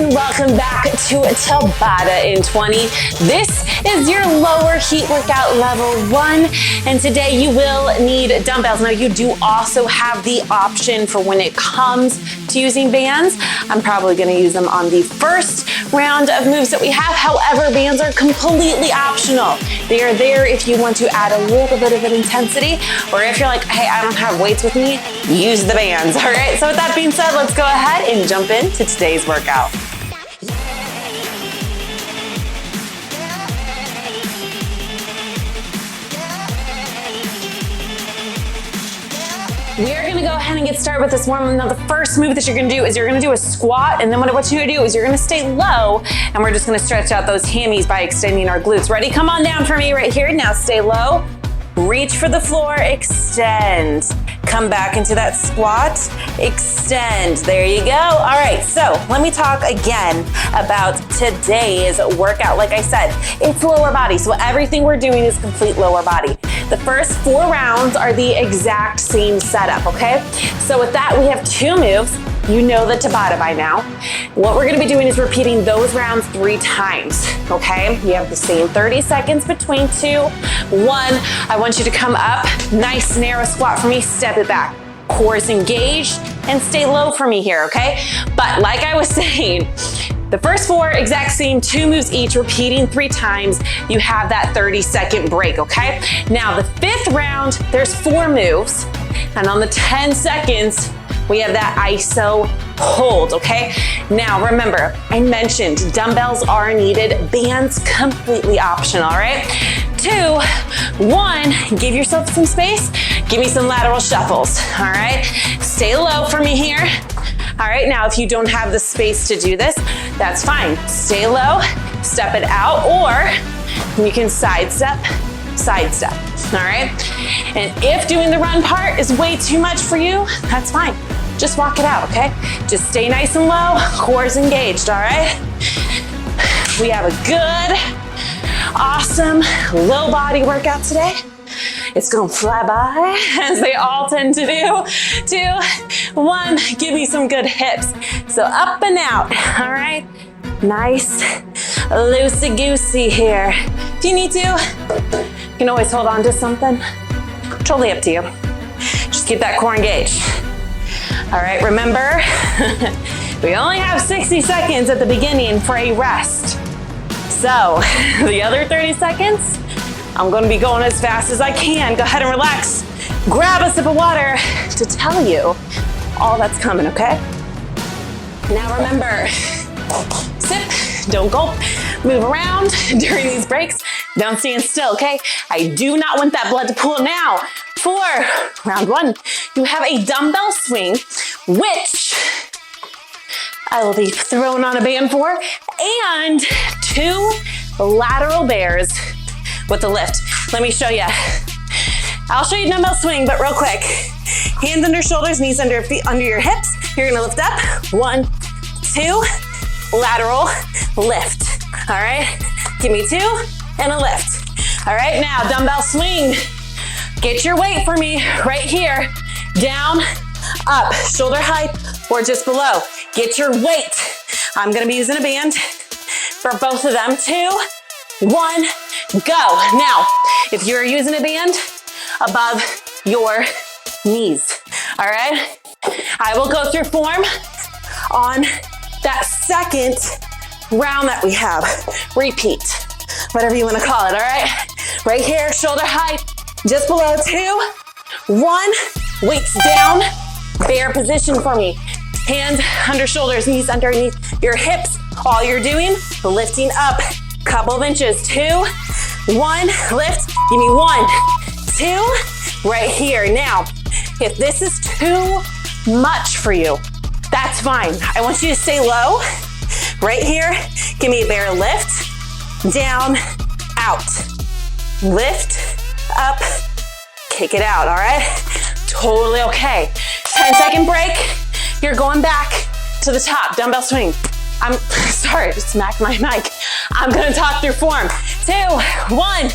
and welcome back to Tabata in 20. This is your lower heat workout level 1, and today you will need dumbbells. Now you do also have the option for when it comes to using bands. I'm probably going to use them on the first round of moves that we have. However, bands are completely optional. They are there if you want to add a little bit of an intensity, or if you're like, hey, I don't have weights with me, use the bands. All right, so with that being said, let's go ahead and jump into today's workout. We are gonna go ahead and get started with this warm-up. Now the first move that you're gonna do is you're gonna do a squat, and then what you're gonna do is you're gonna stay low, and we're just gonna stretch out those hammies by extending our glutes. Ready? Come on down for me right here. Now stay low, reach for the floor, extend. Come back into that squat, extend. There you go. All right, so let me talk again about today's workout. Like I said, it's lower body, so everything we're doing is complete lower body. The first 4 rounds are the exact same setup, okay? So with that, we have 2 moves. You know the Tabata by now. What we're gonna be doing is repeating those rounds 3 times, okay? You have the same 30 seconds between 2. 1, I want you to come up, nice narrow squat for me, step it back. Core is engaged, and stay low for me here, okay? But like I was saying, the first 4, exact same, 2 moves each, repeating 3 times. You have that 30-second break, okay? Now the 5th round, there's 4 moves, and on the 10 seconds, we have that iso hold, okay? Now remember, I mentioned dumbbells are needed, bands completely optional, all right? 2, 1, give yourself some space, give me some lateral shuffles, all right? Stay low for me here. All right, now if you don't have the space to do this, that's fine. Stay low, step it out, or you can sidestep, all right? And if doing the run part is way too much for you, that's fine. Just walk it out, okay? Just stay nice and low, core's engaged, all right? We have a good, awesome low body workout today. It's gonna fly by, as they all tend to do. 2, 1, give me some good hips. So up and out, all right? Nice, loosey-goosey here. If you need to, you can always hold on to something. Totally up to you. Just keep that core engaged. All right, remember, we only have 60 seconds at the beginning for a rest. So the other 30 seconds, I'm gonna be going as fast as I can. Go ahead and relax. Grab a sip of water to tell you all that's coming, okay? Now remember, sip, don't gulp, move around during these breaks. Don't stand still, okay? I do not want that blood to pool now. For round 1, you have a dumbbell swing, which I will be throwing on a band for, and 2 lateral bears with the lift. Let me show you. I'll show you dumbbell swing, but real quick. Hands under shoulders, knees under feet, under your hips. You're gonna lift up. 1, 2, lateral lift. All right, give me 2 and a lift. All right, now dumbbell swing. Get your weight for me right here. Down, up, shoulder height, or just below. Get your weight. I'm gonna be using a band for both of them. 2, 1, go. Now, if you're using a band, above your knees, all right? I will go through form on that second round that we have. Repeat, whatever you wanna call it, all right? Right here, shoulder height, just below. 2, 1, weights down, bear position for me. Hands under shoulders, knees underneath your hips. All you're doing, lifting up, couple of inches. 2, 1, lift, give me 1, 2, right here. Now, if this is too much for you, that's fine. I want you to stay low, right here. Give me a bear lift, down, out, lift, up, kick it out, all right? Totally okay. 10-second break, you're going back to the top, dumbbell swing. I'm sorry, I just smacked my mic. I'm gonna talk through form. 2, 1,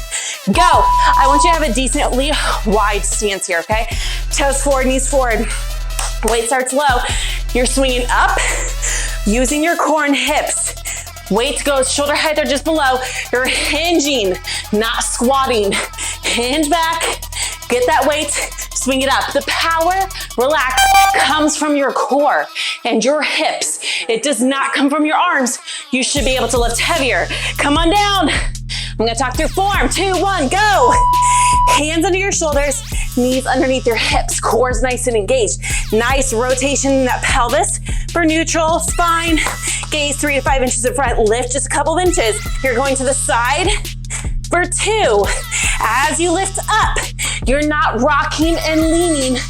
go. I want you to have a decently wide stance here, okay? Toes forward, knees forward. Weight starts low. You're swinging up, using your core and hips. Weight goes shoulder height or just below. You're hinging, not squatting. Hinge back, get that weight, swing it up. The power, relax, comes from your core and your hips. It does not come from your arms. You should be able to lift heavier. Come on down. I'm gonna talk through form. 2, 1, go. Hands under your shoulders, knees underneath your hips, core's nice and engaged. Nice rotation in that pelvis for neutral, spine. Gaze 3 to 5 inches in front, lift just a couple of inches. You're going to the side for 2. As you lift up, you're not rocking and leaning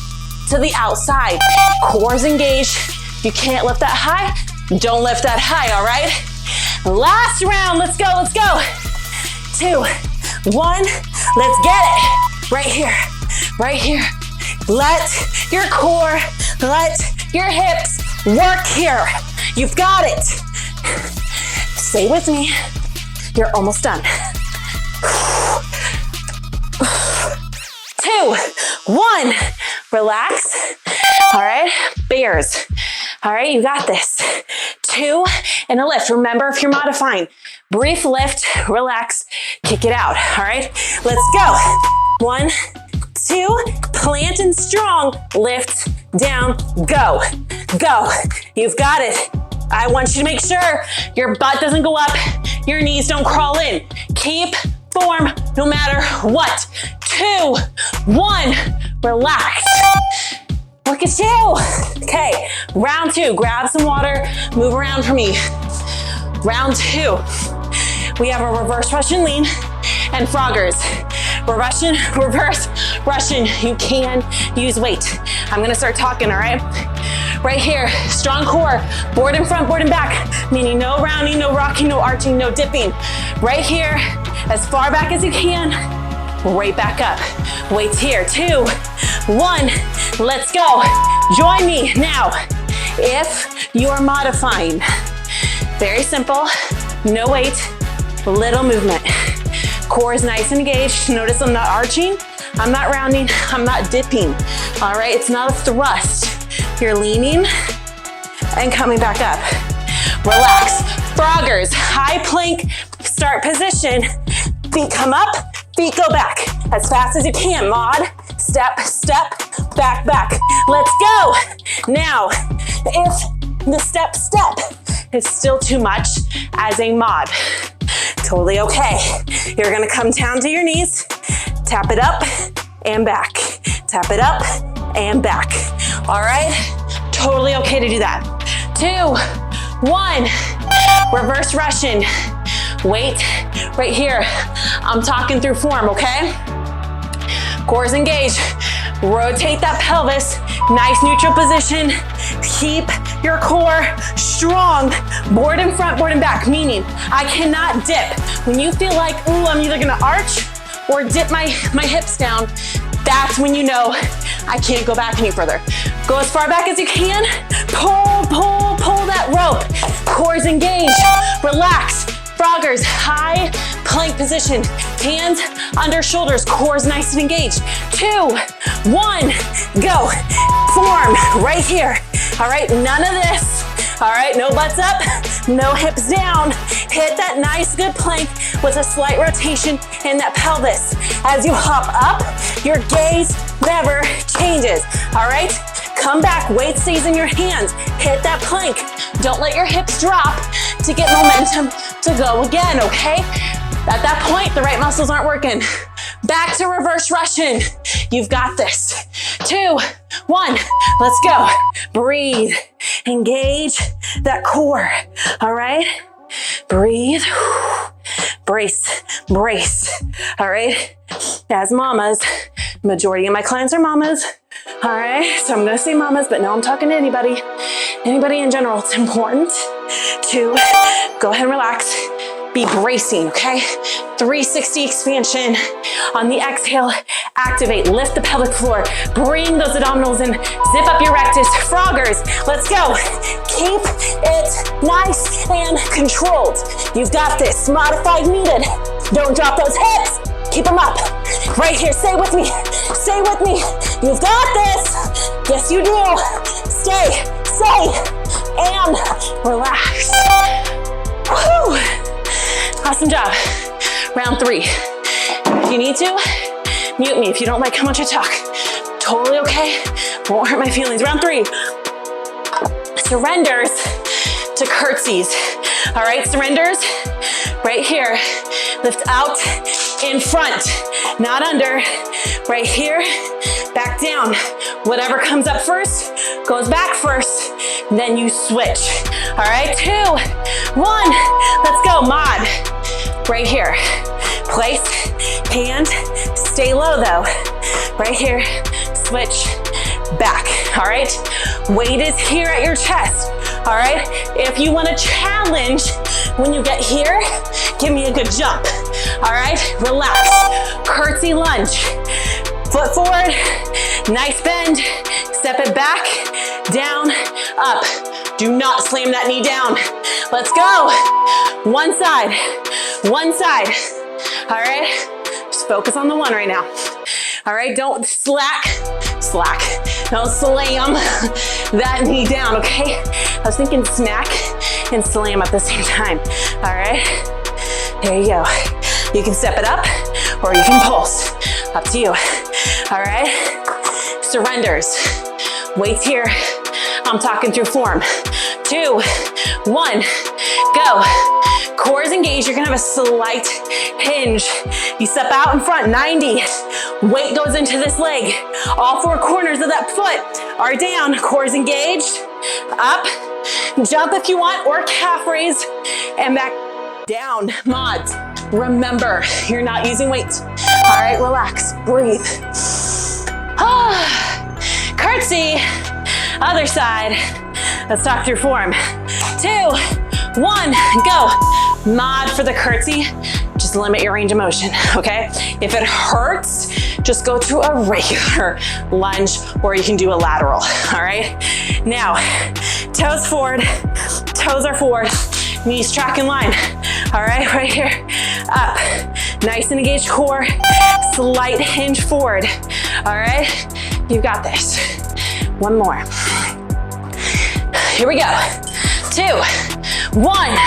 to the outside. Core's engaged. You can't lift that high, don't lift that high, all right? Last round, let's go, let's go. 2, 1, let's get it. Right here, right here. Let your core, let your hips work here. You've got it. Stay with me. You're almost done. 2, 1, relax. All right, bears. All right, you got this. 2 and a lift. Remember, if you're modifying, brief lift, relax, kick it out. All right, let's go. 1, 2, plant and strong, lift, down, go, go. You've got it. I want you to make sure your butt doesn't go up, your knees don't crawl in. Keep form no matter what. 2, 1, relax. Look at you. Okay, round 2, grab some water, move around for me. Round 2, we have a reverse Russian lean and froggers. Russian, reverse, Russian. You can use weight. I'm gonna start talking, all right? Right here, strong core, board in front, board in back, meaning no rounding, no rocking, no arching, no dipping. Right here, as far back as you can, right back up. Weights here, 2, 1, let's go. Join me now. If you are modifying, very simple, no weight, little movement. Core is nice and engaged. Notice I'm not arching, I'm not rounding, I'm not dipping. All right, it's not a thrust. You're leaning and coming back up. Relax. Froggers, high plank, start position. Feet come up, feet go back. As fast as you can. Mod, step, step, back, back. Let's go. Now, if the step, step is still too much as a mod, totally okay. You're gonna come down to your knees, tap it up and back. Tap it up and back. All right, totally okay to do that. 2, 1, reverse Russian. Weight right here. I'm talking through form, okay? Core's engaged. Rotate that pelvis. Nice neutral position. Keep your core strong. Board in front, board in back, meaning I cannot dip. When you feel like, ooh, I'm either gonna arch or dip my hips down, that's when you know I can't go back any further. Go as far back as you can. Pull, pull, pull that rope. Core's engaged. Relax. Froggers, high plank position. Hands under shoulders. Core's nice and engaged. 2, 1, go. Form right here. All right, none of this. All right, no butts up, no hips down. Hit that nice good plank with a slight rotation in that pelvis. As you hop up, your gaze never changes. All right, come back, weight stays in your hands. Hit that plank. Don't let your hips drop to get momentum to go again, okay? At that point, the right muscles aren't working. Back to reverse Russian. You've got this. 2, 1, let's go. Breathe, engage that core, all right? Breathe, brace, brace, all right? As mamas, majority of my clients are mamas, all right? So I'm gonna say mamas, but now I'm talking to anybody in general. It's important to go ahead and relax. Be bracing, okay? 360 expansion. On the exhale, activate, lift the pelvic floor, bring those abdominals in, zip up your rectus. Froggers, let's go. Keep it nice and controlled. You've got this. Modified needed. Don't drop those hips. Keep them up. Right here, stay with me. Stay with me. You've got this. Yes, you do. Stay, and relax. Woo! Awesome job. Round 3. If you need to, mute me if you don't like how much I talk. Totally okay. Won't hurt my feelings. Round 3. Surrenders to curtsies. All right, surrenders right here. Lift out in front, not under. Right here, back down. Whatever comes up first goes back first, then you switch. All right, 2, 1, let's go. Mod, right here. Place, hand, stay low though. Right here, switch, back. All right, weight is here at your chest. All right, if you want to challenge when you get here, give me a good jump. All right, relax. Curtsy lunge. Foot forward, nice bend. Step it back, down, up. Do not slam that knee down. Let's go. One side, one side. All right, just focus on the one right now. All right, don't slack. Don't slam that knee down, okay? I was thinking smack and slam at the same time. All right, there you go. You can step it up or you can pulse, up to you. All right, surrenders, weights here. I'm talking through form. 2, 1, go. Core is engaged, you're gonna have a slight hinge. You step out in front, 90. Weight goes into this leg. All 4 corners of that foot are down. Core is engaged, up. Jump if you want, or calf raise, and back down. Mods, remember, you're not using weight. All right, relax, breathe. Curtsy, other side. Let's talk through form. 2, 1, go. Mod for the curtsy, just limit your range of motion, okay? If it hurts, just go to a regular lunge, or you can do a lateral, all right? Now, toes forward, toes are forward, knees track in line, all right? Right here, up, nice and engaged core, slight hinge forward, all right? You got this. One more. Here we go. 2, 1,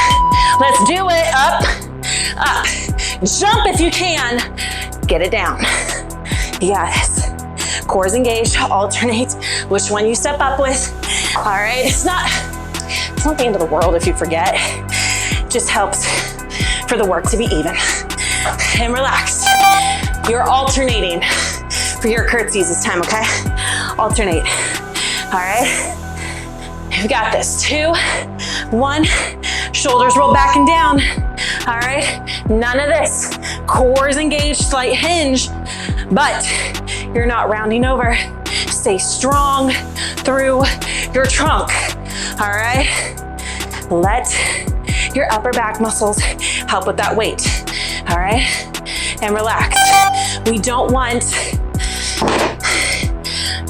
let's do it. Up, up. Jump if you can. Get it down. You got this. Core's engaged. Alternate which one you step up with. All right. It's not the end of the world if you forget. It just helps for the work to be even. And relax. You're alternating for your curtsies this time, okay? Alternate. All right. You've got this. 2, 1. Shoulders roll back and down. All right. None of this. Core is engaged, slight hinge, but you're not rounding over. Stay strong through your trunk. All right. Let your upper back muscles help with that weight. All right. And relax. We don't want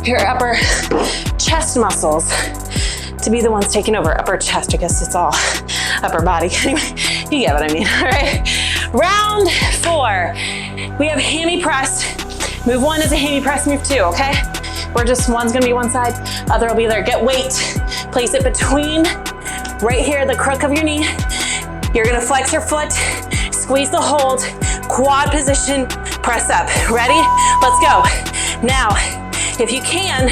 your upper chest muscles to be the ones taking over. Upper chest, I guess it's all upper body. Anyway, you get what I mean, all right? Round 4, we have Hammie Press. Move 1 is a Hammie Press, move 2, okay? We're just, one's gonna be one side, other will be there. Get weight, place it between, right here, the crook of your knee. You're gonna flex your foot, squeeze the hold, quad position, press up. Ready? Let's go. Now, if you can,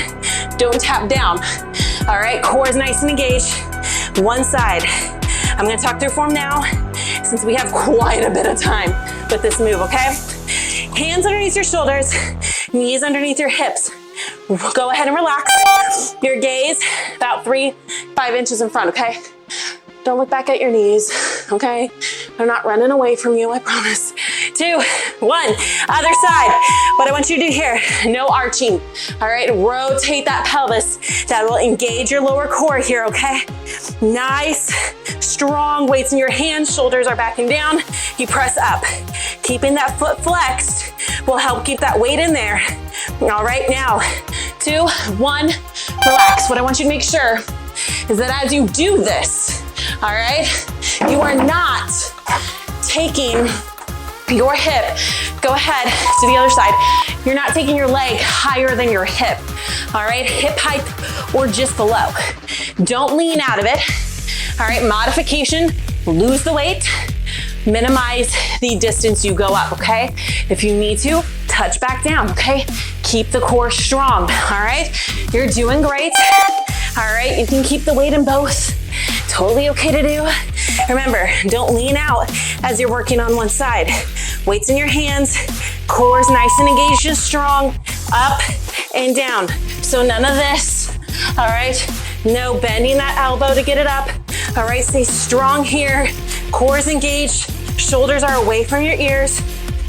don't tap down. All right, core is nice and engaged. One side. I'm gonna talk through form now, since we have quite a bit of time with this move, okay? Hands underneath your shoulders, knees underneath your hips. Go ahead and relax. Your gaze about 3-5 inches in front, okay? Don't look back at your knees, okay? They're not running away from you, I promise. 2, 1, other side. What I want you to do here, no arching, all right? Rotate that pelvis. That will engage your lower core here, okay? Nice, strong weights in your hands. Shoulders are back and down. You press up. Keeping that foot flexed will help keep that weight in there. All right, now, 2, 1, relax. What I want you to make sure is that as you do this, all right, you are not taking your hip, go ahead to the other side. you're not taking your leg higher than your hip, all right? Hip height or just below. Don't lean out of it, all right? Modification, lose the weight, minimize the distance you go up, okay? If you need to, touch back down, okay? Keep the core strong, all right? You're doing great, all right? You can keep the weight in both. Totally okay to do. Remember, don't lean out as you're working on one side. Weights in your hands, core's nice and engaged and strong, up and down. So none of this, all right? No bending that elbow to get it up, all right? Stay strong here, core's engaged, shoulders are away from your ears.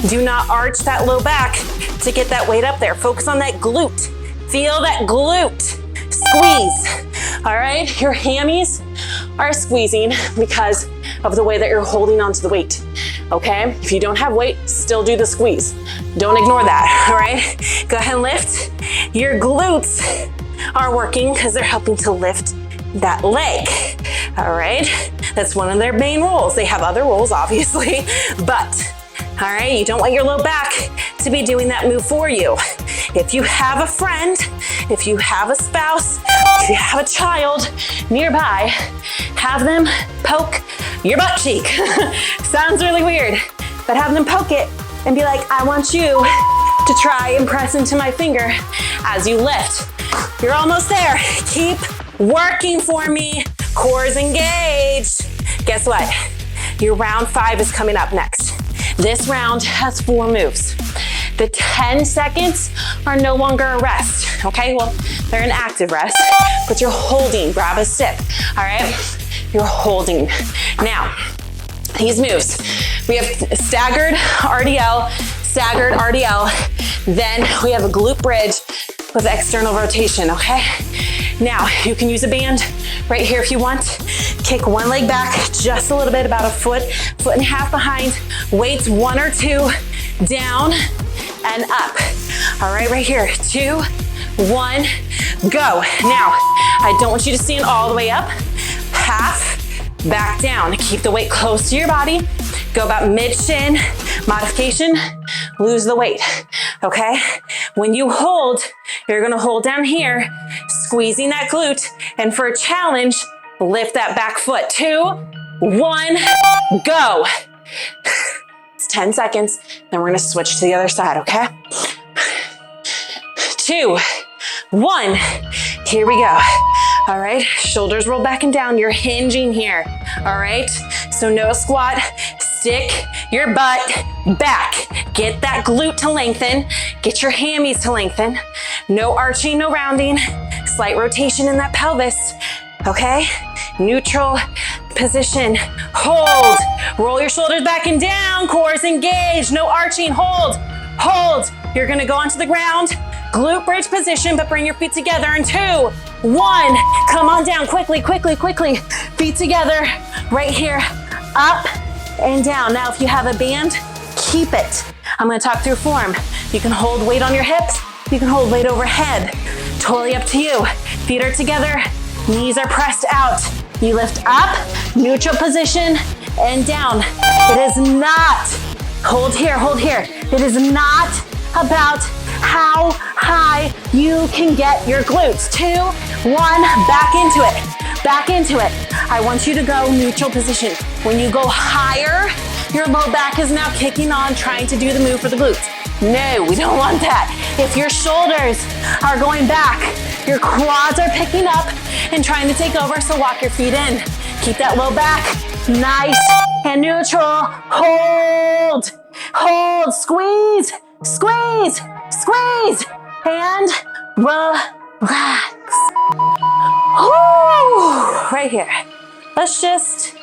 Do not arch that low back to get that weight up there. Focus on that glute. Feel that glute. Squeeze, all right? Your hammies are squeezing because of the way that you're holding onto the weight, okay? If you don't have weight, still do the squeeze. Don't ignore that, all right? Go ahead and lift. Your glutes are working because they're helping to lift that leg, all right? That's one of their main roles. They have other roles, obviously, but all right, you don't want your low back to be doing that move for you. If you have a friend, if you have a spouse, if you have a child nearby, have them poke your butt cheek. Sounds really weird, but have them poke it and be like, I want you to try and press into my finger as you lift. You're almost there. Keep working for me. Core's engaged. Guess what? Your round 5 is coming up next. This round has 4 moves. The 10 seconds are no longer a rest, okay? Well, they're an active rest, but you're holding, grab a sip, all right? You're holding. Now, these moves, we have staggered RDL, then we have a glute bridge with external rotation, okay? Now, you can use a band right here if you want. Kick one leg back just a little bit, about a foot and a half behind. Weights 1 or 2, down and up. All right, right here, 2, 1, go. Now, I don't want you to stand all the way up. Half, back down. Keep the weight close to your body. Go about mid-shin, modification, lose the weight, okay? When you hold, you're gonna hold down here, squeezing that glute, and for a challenge, lift that back foot. 2, 1, go. It's 10 seconds, then we're gonna switch to the other side, okay? 2, 1, here we go. All right, shoulders roll back and down. You're hinging here, all right? So no squat, stick your butt back. Get that glute to lengthen. Get your hammies to lengthen. No arching, no rounding. Slight rotation in that pelvis, okay? Neutral position, hold. Roll your shoulders back and down, core's engaged. No arching, hold, hold. You're gonna go onto the ground, glute bridge position, but bring your feet together in 2, 1. Come on down, quickly, quickly, quickly. Feet together, right here, up and down. Now, if you have a band, keep it. I'm gonna talk through form. You can hold weight on your hips, you can hold weight overhead. Totally up to you. Feet are together, knees are pressed out. You lift up, neutral position, and down. It is not, hold here, it is not about how high you can get your glutes. 2, 1, back into it, back into it. I want you to go neutral position. When you go higher, your low back is now kicking on, trying to do the move for the glutes. No, we don't want that. If your shoulders are going back, your quads are picking up and trying to take over, so walk your feet in. Keep that low back nice and neutral. Hold, hold, squeeze, squeeze, squeeze, and relax. Woo! Right here. Let's just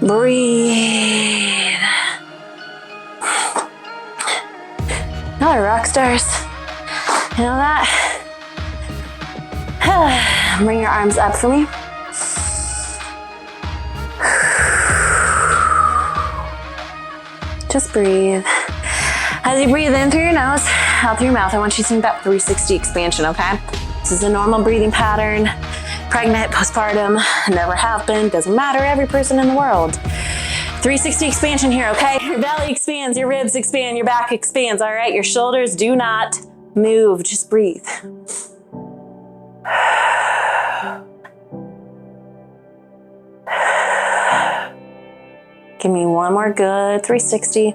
breathe. Y'all are rock stars. You know that? Bring your arms up for me. Just breathe. As you breathe in through your nose, out through your mouth, I want you to think that 360 expansion, okay? This is a normal breathing pattern. Pregnant, postpartum, never have been, doesn't matter, every person in the world. 360 expansion here, okay? Your belly expands, your ribs expand, your back expands, all right? Your shoulders do not move, just breathe. Give me one more good 360.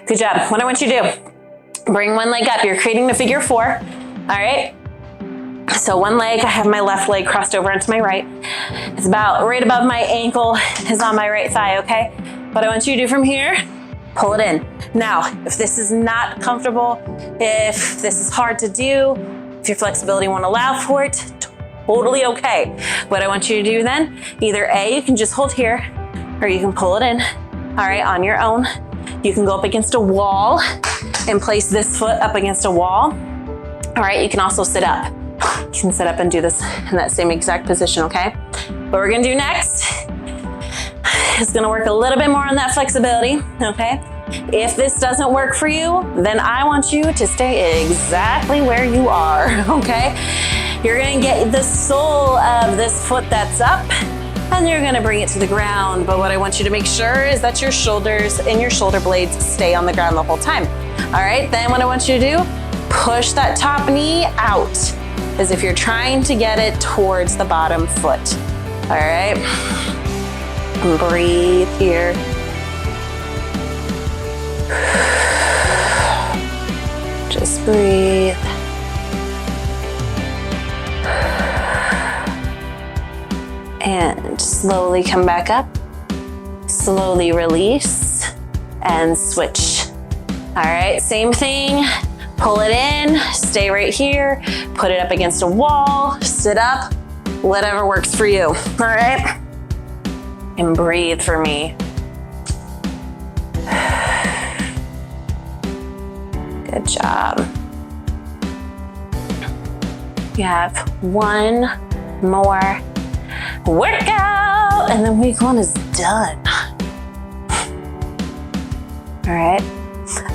Good job. What I want you to do, bring one leg up. You're creating the figure 4, all right? So one leg, I have my left leg crossed over onto my right. It's about right above my ankle is on my right thigh, okay? What I want you to do from here, pull it in. Now, if this is not comfortable, if this is hard to do, if your flexibility won't allow for it, totally okay. What I want you to do then, either A, you can just hold here, or you can pull it in, all right, on your own. You can go up against a wall and place this foot up against a wall. All right, you can also sit up. You can sit up and do this in that same exact position, okay? What we're gonna do next is gonna work a little bit more on that flexibility, okay? If this doesn't work for you, then I want you to stay exactly where you are, okay? You're gonna get the sole of this foot that's up, and you're gonna bring it to the ground. But what I want you to make sure is that your shoulders and your shoulder blades stay on the ground the whole time. All right, then what I want you to do, push that top knee out as if you're trying to get it towards the bottom foot. All right, breathe here. Just breathe. And slowly come back up, slowly release, and switch. All right, same thing, pull it in, stay right here, put it up against a wall, sit up, whatever works for you, all right? And breathe for me. Good job. You have one more workout, and then week 1 is done. All right,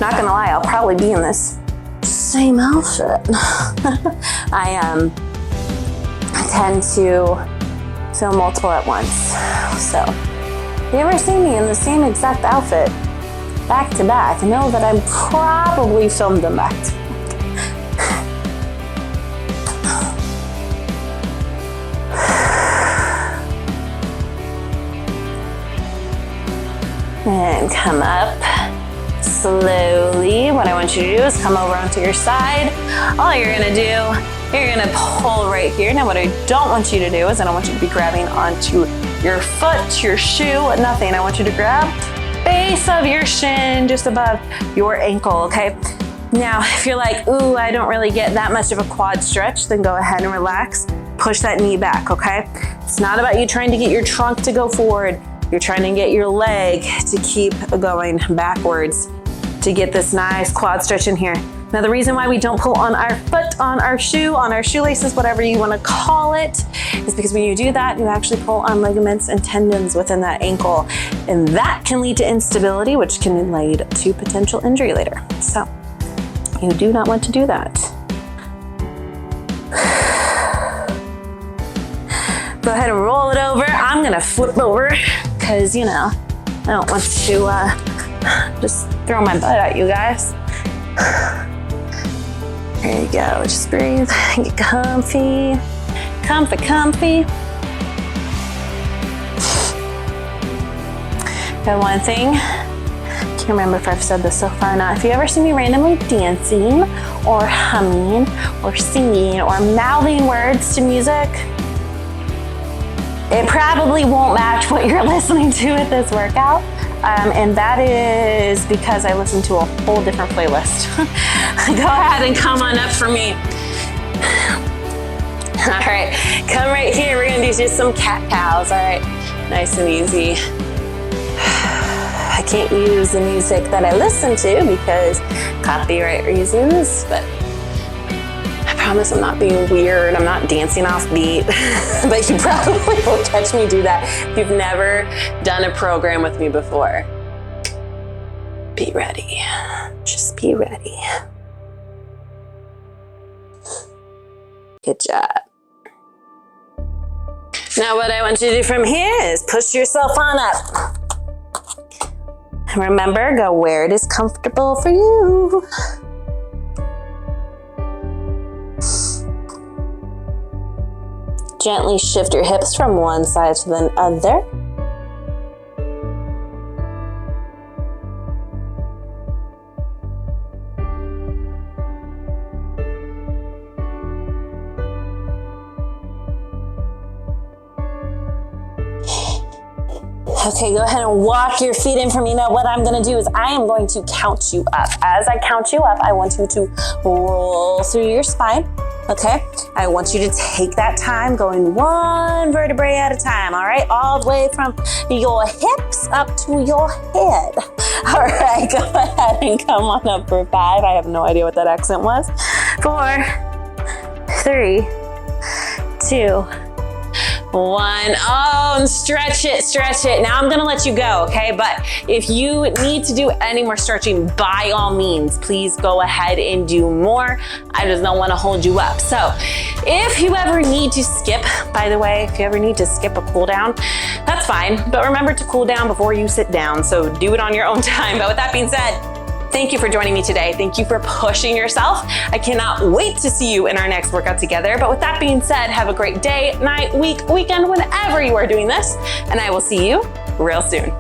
not gonna lie, I'll probably be in this same outfit. I tend to film multiple at once. So if you ever see me in the same exact outfit back to back, know that I'm probably filmed them back to back. And come up slowly. What I want you to do is come over onto your side. All you're gonna do, you're gonna pull right here. Now what I don't want you to do is I don't want you to be grabbing onto your foot, your shoe, nothing. I want you to grab base of your shin just above your ankle, okay? Now, if you're like, ooh, I don't really get that much of a quad stretch, then go ahead and relax. Push that knee back, okay? It's not about you trying to get your trunk to go forward. You're trying to get your leg to keep going backwards to get this nice quad stretch in here. Now, the reason why we don't pull on our foot, on our shoe, on our shoelaces, whatever you want to call it, is because when you do that, you actually pull on ligaments and tendons within that ankle. And that can lead to instability, which can lead to potential injury later. So you do not want to do that. Go ahead and roll it over. I'm gonna flip over because, you know, I don't want to just throw my butt at you guys. There you go, just breathe, get comfy, comfy. Got one thing, can't remember if I've said this so far or not. If you ever see me randomly dancing or humming or singing or mouthing words to music, it probably won't match what you're listening to at this workout. And that is because I listen to a whole different playlist. Go ahead and come on up for me. All right, come right here. We're gonna do just some cat-cows, all right? Nice and easy. I can't use the music that I listen to because copyright reasons, but I promise I'm not being weird. I'm not dancing off beat, but you probably will catch me do that if you've never done a program with me before. Be ready. Just be ready. Good job. Now what I want you to do from here is push yourself on up. And remember, go where it is comfortable for you. Gently shift your hips from one side to the other. Okay, go ahead and walk your feet in for me. Now what I'm gonna do is I am going to count you up. As I count you up, I want you to roll through your spine, okay? I want you to take that time going one vertebrae at a time, all right? All the way from your hips up to your head. All right, go ahead and come on up for 5. I have no idea what that accent was. 4, 3, 2, 1. Oh, and stretch it, stretch it. Now I'm gonna let you go, okay? But if you need to do any more stretching, by all means, please go ahead and do more. I just don't wanna hold you up. So if you ever need to skip, by the way, if you ever need to skip a cool down, that's fine. But remember to cool down before you sit down. So do it on your own time. But with that being said, thank you for joining me today. Thank you for pushing yourself. I cannot wait to see you in our next workout together. But with that being said, have a great day, night, week, weekend, whenever you are doing this. And I will see you real soon.